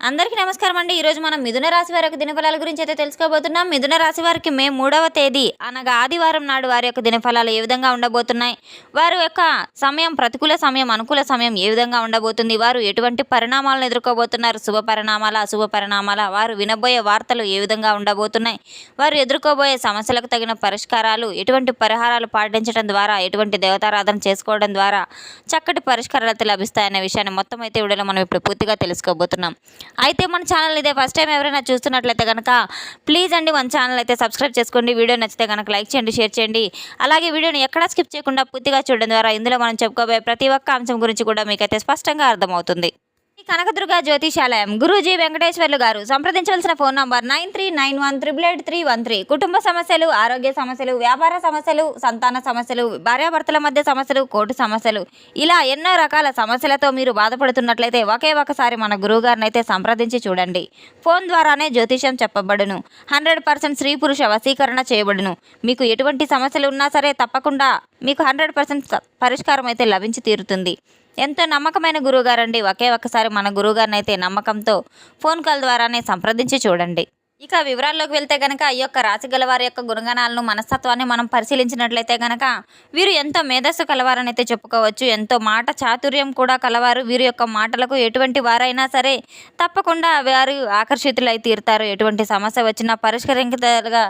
అందరికీ నమస్కారం అండి. ఈరోజు మనం మిథున రాశి వారి యొక్క దినఫలాల గురించి అయితే తెలుసుకోబోతున్నాం. మిథున రాశి వారికి మే 3వ తేదీ అనగా ఆదివారం నాడు వారి యొక్క దినఫలాలు ఏ విధంగా ఉండబోతున్నాయి, వారి యొక్క సమయం ప్రతికూల సమయం అనుకూల సమయం ఏ విధంగా ఉండబోతుంది, వారు ఎటువంటి పరిణామాలను ఎదుర్కోబోతున్నారు, శుభ పరిణామాల అశుభ పరిణామాల, వారు వినబోయే వార్తలు ఏ విధంగా ఉండబోతున్నాయి, వారు ఎదుర్కోబోయే సమస్యలకు తగిన పరిష్కారాలు, ఎటువంటి పరిహారాలు పాటించడం ద్వారా, ఎటువంటి దేవతారాధన చేసుకోవడం ద్వారా చక్కటి పరిష్కారాలు అయితే లభిస్తాయనే విషయాన్ని మొత్తం అయితే వీడియోలో మనం ఇప్పుడు పూర్తిగా తెలుసుకోబోతున్నాం. అయితే మన ఛానల్ ఇదే ఫస్ట్ టైం ఎవరైనా చూస్తున్నట్లయితే కనుక ప్లీజ్ అండి మన ఛానల్ అయితే సబ్స్క్రైబ్ చేసుకోండి. వీడియో నచ్చితే కనుక లైక్ చేయండి, షేర్ చేయండి. అలాగే వీడియోని ఎక్కడా స్కిప్ చేయకుండా పూర్తిగా చూడడం ద్వారా ఇందులో మనం చెప్పుకోబోయే ప్రతి ఒక్క అంశం గురించి కూడా మీకైతే స్పష్టంగా అర్థమవుతుంది. కనకదుర్గ జ్యోతిషాలయం గురూజీ వెంకటేశ్వర్లు గారు. సంప్రదించవలసిన ఫోన్ నంబర్ 9391888313. కుటుంబ సమస్యలు, ఆరోగ్య సమస్యలు, వ్యాపార సమస్యలు, సంతాన సమస్యలు, భార్యాభర్తల మధ్య సమస్యలు, కోర్టు సమస్యలు, ఇలా ఎన్నో రకాల సమస్యలతో మీరు బాధపడుతున్నట్లయితే ఒకే ఒకసారి మన గురువు గారిని అయితే సంప్రదించి చూడండి. ఫోన్ ద్వారానే జ్యోతిషం చెప్పబడును. 100% స్త్రీ పురుష వశీకరణ చేయబడును. మీకు ఎటువంటి సమస్యలు ఉన్నా సరే తప్పకుండా మీకు 100% పరిష్కారం అయితే లభించి తీరుతుంది. ఎంతో నమ్మకమైన గురువుగారండి. ఒకే ఒక్కసారి మన గురువుగారిని అయితే నమ్మకంతో ఫోన్ కాల్ ద్వారానే సంప్రదించి చూడండి. ఇక వివరాల్లోకి వెళ్తే కనుక ఈ యొక్క రాశి గల వారి యొక్క గుణగణాలను, మనస్తత్వాన్ని మనం పరిశీలించినట్లయితే కనుక వీరు ఎంతో మేధస్సు కలవారని అయితే చెప్పుకోవచ్చు. ఎంతో మాట చాతుర్యం కూడా కలవారు. వీరి యొక్క మాటలకు ఎటువంటి వారైనా సరే తప్పకుండా వారు ఆకర్షితులై తీరుతారు. ఎటువంటి సమస్య వచ్చినా పరిష్కరించగల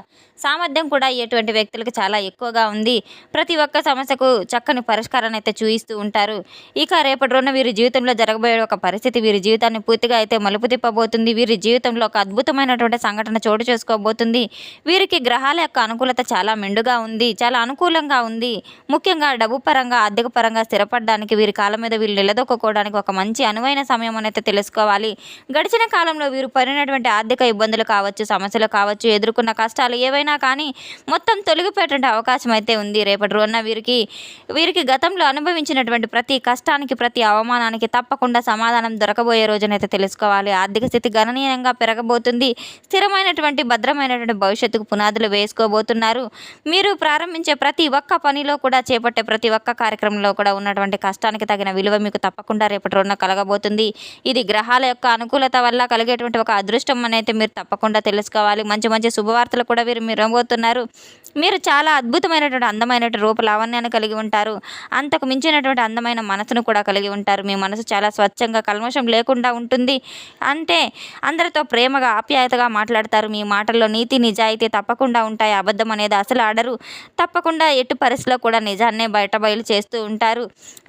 సామర్థ్యం కూడా ఎటువంటి వ్యక్తులకు చాలా ఎక్కువగా ఉంది. ప్రతి ఒక్క సమస్యకు చక్కని పరిష్కారాన్ని అయితే చూయిస్తూ ఉంటారు. ఇక రేపటి రోజున వీరి జీవితంలో జరగబోయే ఒక పరిస్థితి వీరి జీవితాన్ని పూర్తిగా అయితే మలుపు తిప్పబోతుంది. వీరి జీవితంలో ఒక అద్భుతమైనటువంటి సంఘటన చోటు చేసుకోబోతుంది. వీరికి గ్రహాల యొక్క అనుకూలత చాలా మెండుగా ఉంది, చాలా అనుకూలంగా ఉంది. ముఖ్యంగా డబ్బు పరంగా, ఆర్థిక పరంగా స్థిరపడడానికి, వీరి కాలం మీద వీళ్ళు నిలదొక్కుకోవడానికి ఒక మంచి అనువైన సమయం అనేది తెలుసుకోవాలి. గడిచిన కాలంలో వీరు పడినటువంటి ఆర్థిక ఇబ్బందులు కావచ్చు, సమస్యలు కావచ్చు, ఎదుర్కొన్న కష్టాలు ఏవైనా కానీ మొత్తం తొలగిపోయేటువంటి అవకాశం అయితే ఉంది. రేపటి రోజున వీరికి గతంలో అనుభవించినటువంటి ప్రతి కష్టానికి, ప్రతి అవమానానికి తప్పకుండా సమాధానం దొరకబోయే రోజునైతే తెలుసుకోవాలి. ఆర్థిక స్థితి గణనీయంగా పెరగబోతుంది. స్థిరమైనటువంటి భద్రమైనటువంటి భవిష్యత్తుకు పునాదులు వేసుకోబోతున్నారు. మీరు ప్రారంభించే ప్రతి ఒక్క పనిలో కూడా, చేపట్టే ప్రతి ఒక్క కార్యక్రమంలో కూడా ఉన్నటువంటి కష్టానికి తగిన విలువ మీకు తప్పకుండా రేపటి రోజున కలగబోతుంది. ఇది గ్రహాల యొక్క అనుకూలత వల్ల కలిగేటువంటి ఒక అదృష్టం అనేది మీరు తప్పకుండా తెలుసుకోవాలి. మంచి మంచి శుభవార్తలు కూడా మీరు వినబోతున్నారు. మీరు చాలా అద్భుతమైనటువంటి అందమైనటువంటి రూప లావణ్యాన్ని కలిగి ఉంటారు. అంతకు మించినటువంటి అందమైన మనసును కూడా కలిగి ఉంటారు. మీ మనసు చాలా స్వచ్ఛంగా, కల్మషం లేకుండా ఉంటుంది. అంటే అందరితో ప్రేమగా, ఆప్యాయతగా మాట్లాడతారు. మీ మాటల్లో నీతి నిజాయితీ తప్పకుండా ఉంటాయి. అబద్ధం అనేది అసలు ఆడరు. తప్పకుండా ఎటు పరిస్థితిలో కూడా నిజాన్నే బయలు చేస్తూ ఉంటారు.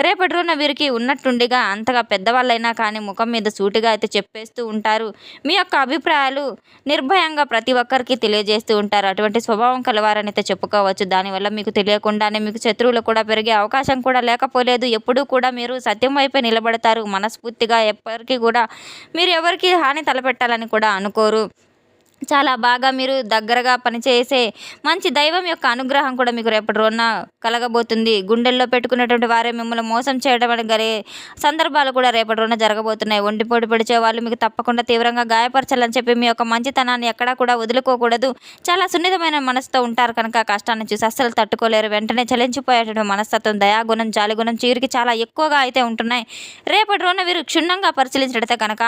రేపటి రోజున వీరికి ఉన్నట్టుండిగా అంతగా పెద్దవాళ్ళైనా కానీ ముఖం మీద సూటిగా అయితే చెప్పేస్తూ ఉంటారు. మీ యొక్క అభిప్రాయాలు నిర్భయంగా ప్రతి ఒక్కరికి తెలియజేస్తూ ఉంటారు. అటువంటి స్వభావం కలవారని అయితే చెప్పుకోవచ్చు. దానివల్ల మీకు తెలియకుండానే మీకు శత్రువులు కూడా పెరిగే అవకాశం కూడా లేకపోలేదు. ఎప్పుడూ కూడా మీరు సత్యం వైపే నిలబడతారు. మనస్ఫూర్తిగా ఎప్పటికీ కూడా మీరు ఎవరికి హాని తలపెట్టాలని కూడా అనుకోరు. చాలా బాగా మీరు దగ్గరగా పనిచేసే మంచి దైవం యొక్క అనుగ్రహం కూడా మీకు రేపటి రోజున కలగబోతుంది. గుండెల్లో పెట్టుకున్నటువంటి వారే మిమ్మల్ని మోసం చేయడం అని సందర్భాలు కూడా రేపటి రోజున జరగబోతున్నాయి. ఒంటిపోటు పొడిచే వాళ్ళు మీకు తప్పకుండా తీవ్రంగా గాయపరచాలని చెప్పి మీ యొక్క మంచితనాన్ని ఎక్కడా కూడా వదులుకోకూడదు. చాలా సున్నితమైన మనసుతో ఉంటారు కనుక కష్టాన్ని చూసి అస్సలు తట్టుకోలేరు. వెంటనే చలించిపోయేటువంటి మనస్తత్వం, దయాగుణం, జాలిగుణం వీరికి చాలా ఎక్కువగా అయితే ఉంటున్నాయి. రేపటి రోజున వీరు క్షుణ్ణంగా పరిశీలించినట్లయితే కనుక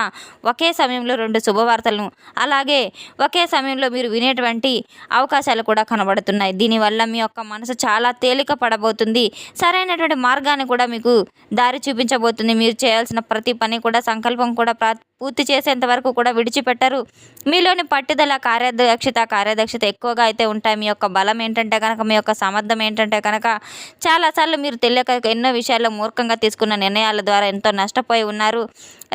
ఒకే సమయంలో 2 శుభవార్తలను, అలాగే ఒకే సమయంలో మీరు వినేటువంటి అవకాశాలు కూడా కనబడుతున్నాయి. దీనివల్ల మీ యొక్క మనసు చాలా తేలిక పడబోతుంది. సరైనటువంటి మార్గాన్ని కూడా మీకు దారి చూపించబోతుంది. మీరు చేయాల్సిన ప్రతి పని కూడా, సంకల్పం కూడా పూర్తి చేసేంత వరకు కూడా విడిచిపెట్టరు. మీలోని పట్టుదల, కార్యదక్షత ఎక్కువగా అయితే ఉంటాయి. మీ యొక్క బలం ఏంటంటే కనుక, మీ యొక్క సామర్థ్యం ఏంటంటే కనుక చాలాసార్లు మీరు తెలియక ఎన్నో విషయాల్లో మూర్ఖంగా తీసుకున్న నిర్ణయాల ద్వారా ఎంతో నష్టపోయి ఉన్నారు.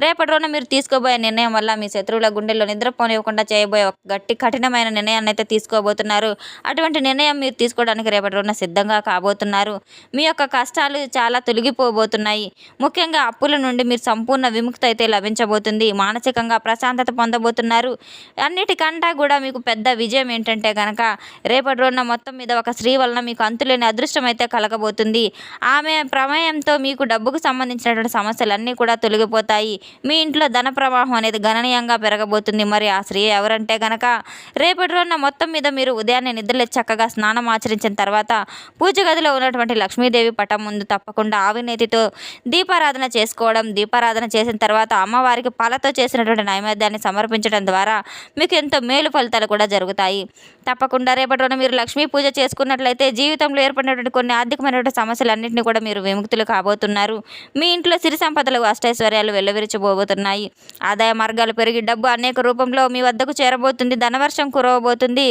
రేపటి రోజున మీరు తీసుకోబోయే నిర్ణయం వల్ల మీ శత్రువుల గుండెల్లో నిద్రపోనివ్వకుండా చేయబోయే ఒక కఠినమైన నిర్ణయాన్ని అయితే తీసుకోబోతున్నారు. అటువంటి నిర్ణయం మీరు తీసుకోవడానికి రేపటి రోజున సిద్ధంగా కాబోతున్నారు. మీ యొక్క కష్టాలు చాలా తొలగిపోబోతున్నాయి. ముఖ్యంగా అప్పుల నుండి మీరు సంపూర్ణ విముక్తి అయితే లభించబోతుంది. మానసికంగా ప్రశాంతత పొందబోతున్నారు. అన్నిటికంటే కూడా మీకు పెద్ద విజయం ఏంటంటే కనుక రేపటి రోజున మొత్తం మీద ఒక స్త్రీ వలన మీకు అంతులేని అదృష్టం అయితే కలగబోతుంది. ఆమె ప్రమేయంతో మీకు డబ్బుకు సంబంధించినటువంటి సమస్యలన్నీ కూడా తొలగిపోతాయి. మీ ఇంట్లో ధన ప్రవాహం అనేది గణనీయంగా పెరగబోతుంది. మరి ఆ స్త్రీ ఎవరంటే గనక రేపటి రోజున మొత్తం మీద మీరు ఉదయాన్నే నిద్రలేచి చక్కగా స్నానం ఆచరించిన తర్వాత పూజ గదిలో ఉన్నటువంటి లక్ష్మీదేవి పటం ముందు తప్పకుండా ఆవినేతితో దీపారాధన చేసుకోవడం, దీపారాధన చేసిన తర్వాత అమ్మవారికి పాల పాలతో చేసినటువంటి నైవేద్యాన్ని సమర్పించడం ద్వారా మీకు ఎంతో మేలు ఫలితాలు కూడా జరుగుతాయి. తప్పకుండా రేపటి రోజున మీరు లక్ష్మీ పూజ చేసుకున్నట్లయితే జీవితంలో ఏర్పడినటువంటి కొన్ని ఆర్థికమైనటువంటి సమస్యలన్నింటినీ కూడా మీరు విముక్తులు కాబోతున్నారు. మీ ఇంట్లో సిరి సంపదలు అష్టైశ్వర్యాలు వెల్లవిరిచబోతున్నాయి. ఆదాయ మార్గాలు పెరిగి డబ్బు అనేక రూపంలో మీ వద్దకు చేరబోతుంది. ధనవర్షం కురవబోతుంది.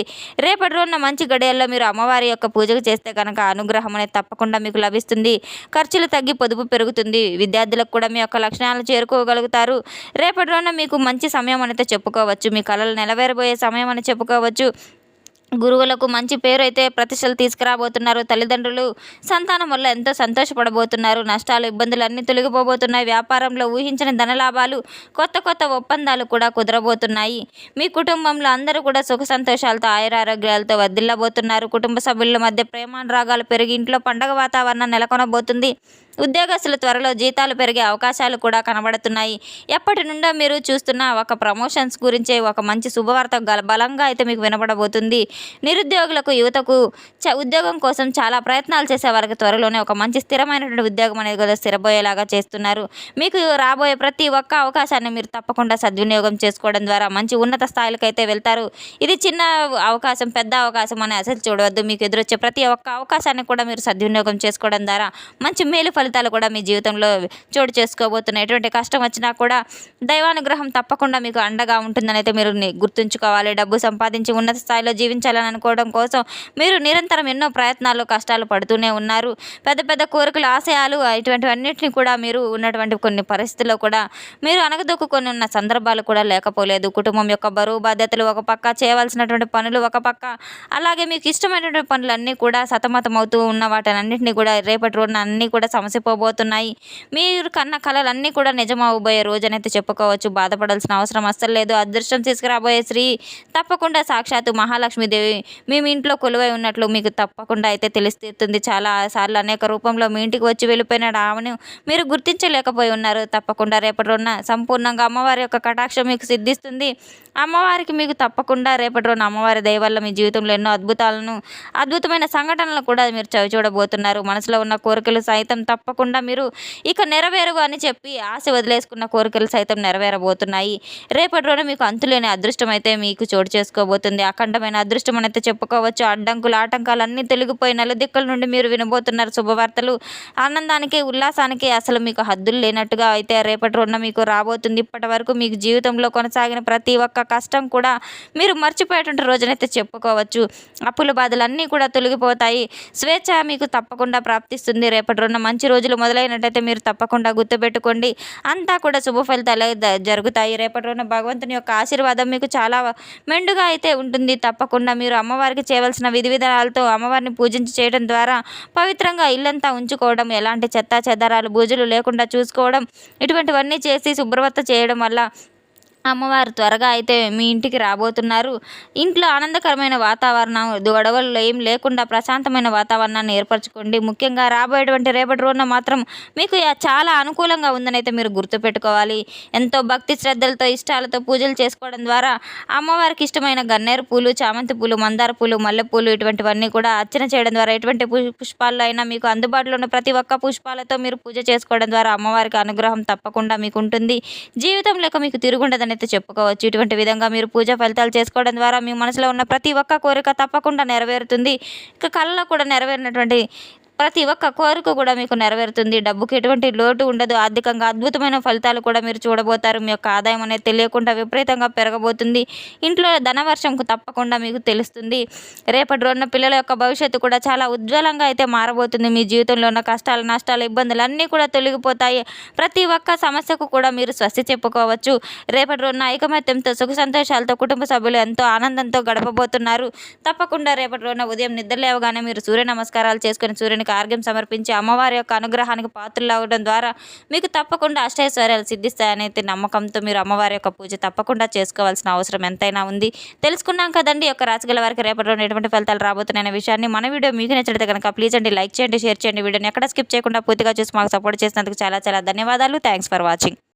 రేపటి రోజున మంచి గడియల్లో మీరు అమ్మవారి యొక్క పూజకు చేస్తే కనుక అనుగ్రహం అనేది తప్పకుండా మీకు లభిస్తుంది. ఖర్చులు తగ్గి పొదుపు పెరుగుతుంది. విద్యార్థులకు కూడా మీ యొక్క లక్ష్యాలను చేరుకోగలుగుతారు. రేపటి రోజున మీకు మంచి సమయం అనేది చెప్పుకోవచ్చు. మీ కలలు నెరవేరబోయే సమయం అని చెప్పుకోవచ్చు. గురువులకు మంచి పేరు అయితే ప్రతిష్టలు తీసుకురాబోతున్నారు. తల్లిదండ్రులు సంతానం వల్ల ఎంతో సంతోషపడబోతున్నారు. నష్టాలు ఇబ్బందులు అన్నీ తొలగిపోబోతున్నాయి. వ్యాపారంలో ఊహించని ధనలాభాలు కొత్త ఒప్పందాలు కూడా కుదరబోతున్నాయి. మీ కుటుంబంలో అందరూ కూడా సుఖ సంతోషాలతో ఆయురారోగ్యాలతో వర్ధిల్లబోతున్నారు. కుటుంబ సభ్యుల మధ్య ప్రేమానురాగాలు పెరిగి ఇంట్లో పండగ వాతావరణం నెలకొనబోతుంది. ఉద్యోగస్తులు త్వరలో జీతాలు పెరిగే అవకాశాలు కూడా కనబడుతున్నాయి. ఎప్పటి నుండో మీరు చూస్తున్న ఒక ప్రమోషన్స్ గురించే ఒక మంచి శుభవార్త బలంగా అయితే మీకు వినపడబోతుంది. నిరుద్యోగులకు యువతకు ఉద్యోగం కోసం చాలా ప్రయత్నాలు చేసే వారికి త్వరలోనే ఒక మంచి స్థిరమైనటువంటి ఉద్యోగం అనేది కూడా స్థిరపోయేలాగా చేస్తున్నారు. మీకు రాబోయే ప్రతి ఒక్క అవకాశాన్ని మీరు తప్పకుండా సద్వినియోగం చేసుకోవడం ద్వారా మంచి ఉన్నత స్థాయిలకు అయితే వెళ్తారు. ఇది చిన్న అవకాశం పెద్ద అవకాశం అని అసలు చూడవద్దు. మీకు ఎదురొచ్చే ప్రతి ఒక్క అవకాశాన్ని కూడా మీరు సద్వినియోగం చేసుకోవడం ద్వారా మంచి మేలు ఫలితాలు కూడా మీ జీవితంలో చోటు చేసుకోబోతున్నాయి. ఎటువంటి కష్టం వచ్చినా కూడా దైవానుగ్రహం తప్పకుండా మీకు అండగా ఉంటుందని అయితే మీరు గుర్తుంచుకోవాలి. డబ్బు సంపాదించి ఉన్నత స్థాయిలో జీవించాలని అనుకోవడం కోసం మీరు నిరంతరం ఎన్నో ప్రయత్నాలు కష్టాలు పడుతూనే ఉన్నారు. పెద్ద కోరికలు ఆశయాలు ఇటువంటివన్నిటిని కూడా మీరు ఉన్నటువంటి కొన్ని పరిస్థితుల్లో కూడా మీరు అనగదొక్కుకొని ఉన్న సందర్భాలు కూడా లేకపోలేదు. కుటుంబం యొక్క బరువు బాధ్యతలు ఒక పక్క, చేయవలసినటువంటి పనులు ఒక పక్క, అలాగే మీకు ఇష్టమైనటువంటి పనులన్నీ కూడా సతమతమవుతూ ఉన్న వాటన్నింటినీ కూడా రేపటి రోజున అన్నీ కూడా సమసిపోబోతున్నాయి. మీరు కన్న కలలన్నీ కూడా నిజమవబోయే రోజనైతే చెప్పుకోవచ్చు. బాధపడాల్సిన అవసరం అస్సలు లేదు. అదృష్టం తీసుకురాబోయే శ్రీ తప్పకుండా సాక్షాత్తు మహాలక్ష్మీదేవి మీ ఇంట్లో కొలువై ఉన్నట్లు మీకు తప్పకుండా అయితే తెలిస్తీరుతుంది. చాలా సార్లు అనేక రూపంలో మీ ఇంటికి వచ్చి వెళ్ళిపోయిన ఆమెను మీరు గుర్తించలేకపోయి ఉన్నారు. తప్పకుండా రేపటి రోజున సంపూర్ణంగా అమ్మవారి యొక్క కటాక్షం మీకు సిద్ధిస్తుంది. అమ్మవారికి మీకు తప్పకుండా రేపటి రోజున అమ్మవారి దయ వల్ల మీ జీవితంలో ఎన్నో అద్భుతమైన సంఘటనలు కూడా మీరు చవి చూడబోతున్నారు. మనసులో ఉన్న కోరికలు సైతం తప్పకుండా మీరు ఇక నెరవేరుగు అని చెప్పి ఆశ వదిలేసుకున్న కోరికలు సైతం నెరవేరబోతున్నాయి. రేపటి రోజున మీకు అంతులేని అదృష్టం అయితే మీకు చోటు చేసుకోబోతుంది. అఖండమైన అదృష్టం అని అయితే చెప్పుకోవచ్చు. అడ్డంకులు ఆటంకాలు అన్నీ తొలగిపోయి నలుదిక్కుల నుండి మీరు వినబోతున్నారు శుభవార్తలు. ఆనందానికి ఉల్లాసానికి అసలు మీకు హద్దులు లేనట్టుగా అయితే రేపటి రోజున మీకు రాబోతుంది. ఇప్పటి వరకు మీకు జీవితంలో కొనసాగిన ప్రతి ఒక్క కష్టం కూడా మీరు మర్చిపోయేటువంటి రోజునైతే చెప్పుకోవచ్చు. అప్పుల బాధలన్నీ కూడా తొలగిపోతాయి. స్వేచ్ఛ మీకు తప్పకుండా ప్రాప్తిస్తుంది. రేపటి రోజున మంచి రోజులు మొదలైనట్టయితే మీరు తప్పకుండా గుర్తుపెట్టుకోండి. అంతా కూడా శుభ ఫలితాలు జరుగుతాయి. రేపటి రోజున భగవంతుని యొక్క ఆశీర్వాదం మీకు చాలా మెండుగా అయితే ఉంటుంది. తప్పకుండా మీరు అమ్మవారికి చేయవలసిన విధి విధానాలతో అమ్మవారిని పూజించి చేయడం ద్వారా పవిత్రంగా ఇల్లంతా ఉంచుకోవడం, ఎలాంటి చెత్త చెదారాలు బూజులు లేకుండా చూసుకోవడం, ఇటువంటివన్నీ చేసి శుభ్రత చేయడం వల్ల అమ్మవారు త్వరగా అయితే మీ ఇంటికి రాబోతున్నారు. ఇంట్లో ఆనందకరమైన వాతావరణం, గొడవలు ఏం లేకుండా ప్రశాంతమైన వాతావరణాన్ని ఏర్పరచుకోండి. ముఖ్యంగా రాబోయేటువంటి రేపటి రోజున మాత్రం మీకు చాలా అనుకూలంగా ఉందని అయితే మీరు గుర్తుపెట్టుకోవాలి. ఎంతో భక్తి శ్రద్ధలతో ఇష్టాలతో పూజలు చేసుకోవడం ద్వారా అమ్మవారికి ఇష్టమైన గన్నేరు పూలు, చామంతి పూలు, మందార పూలు, మల్లెపూలు ఇటువంటివన్నీ కూడా అర్చన చేయడం ద్వారా ఎటువంటి పుష్పాల్లో అయినా మీకు అందుబాటులో ఉన్న ప్రతి ఒక్క పుష్పాలతో మీరు పూజ చేసుకోవడం ద్వారా అమ్మవారికి అనుగ్రహం తప్పకుండా మీకు ఉంటుంది. జీవితంలో మీకు తిరుగుండదని అయితే చెప్పుకోవచ్చు. ఇటువంటి విధంగా మీరు పూజా ఫలితాలు చేసుకోవడం ద్వారా మీ మనసులో ఉన్న ప్రతి ఒక్క కోరిక తప్పకుండా నెరవేరుతుంది. ఇక కళలో కూడా నెరవేరినటువంటి ప్రతి ఒక్క కోరిక కూడా మీకు నెరవేరుతుంది. డబ్బుకి ఎటువంటి లోటు ఉండదు. ఆర్థికంగా అద్భుతమైన ఫలితాలు కూడా మీరు చూడబోతారు. మీ యొక్క ఆదాయం అనేది తెలియకుండా విపరీతంగా పెరగబోతుంది. ఇంట్లో ధనవర్షంకు తప్పకుండా మీకు తెలుస్తుంది. రేపటి రోజున పిల్లల యొక్క భవిష్యత్తు కూడా చాలా ఉజ్వలంగా అయితే మారబోతుంది. మీ జీవితంలో ఉన్న కష్టాలు, నష్టాలు, ఇబ్బందులు అన్నీ కూడా తొలగిపోతాయి. ప్రతి ఒక్క సమస్యకు కూడా మీరు స్వస్తి చెప్పుకోవచ్చు. రేపటి రోజున ఐకమత్యంతో సుఖ సంతోషాలతో కుటుంబ సభ్యులు ఎంతో ఆనందంతో గడపబోతున్నారు. తప్పకుండా రేపటి రోజున ఉదయం నిద్రలేవగానే మీరు సూర్య నమస్కారాలు చేసుకుని సూర్యునికి ఆర్ఘ్యం సమర్పించి అమ్మవారి యొక్క అనుగ్రహానికి పాత్రలు అవ్వడం ద్వారా మీకు తప్పకుండా అష్టైశ్వర్యాలు సిద్ధిస్తాయని అయితే నమ్మకంతో మీరు అమ్మవారి యొక్క పూజ తప్పకుండా చేసుకోవాల్సిన అవసరం ఎంతైనా ఉంది. తెలుసుకున్నాం కదండి ఈ యొక్క రాశిగల వారికి రేపటి రోజున ఎటువంటి ఫలితాలు రాబోతున్నాయనే విషయాన్ని. మన వీడియో మీకు నచ్చితే కనుక ప్లీజ్ అండి లైక్ చేయండి, షేర్ చేయండి. వీడియోని ఎక్కడ స్కిప్ చేయకుండా పూర్తిగా చూసి మాకు సపోర్ట్ చేసినందుకు చాలా చాలా ధన్యవాదాలు. Thanks for watching.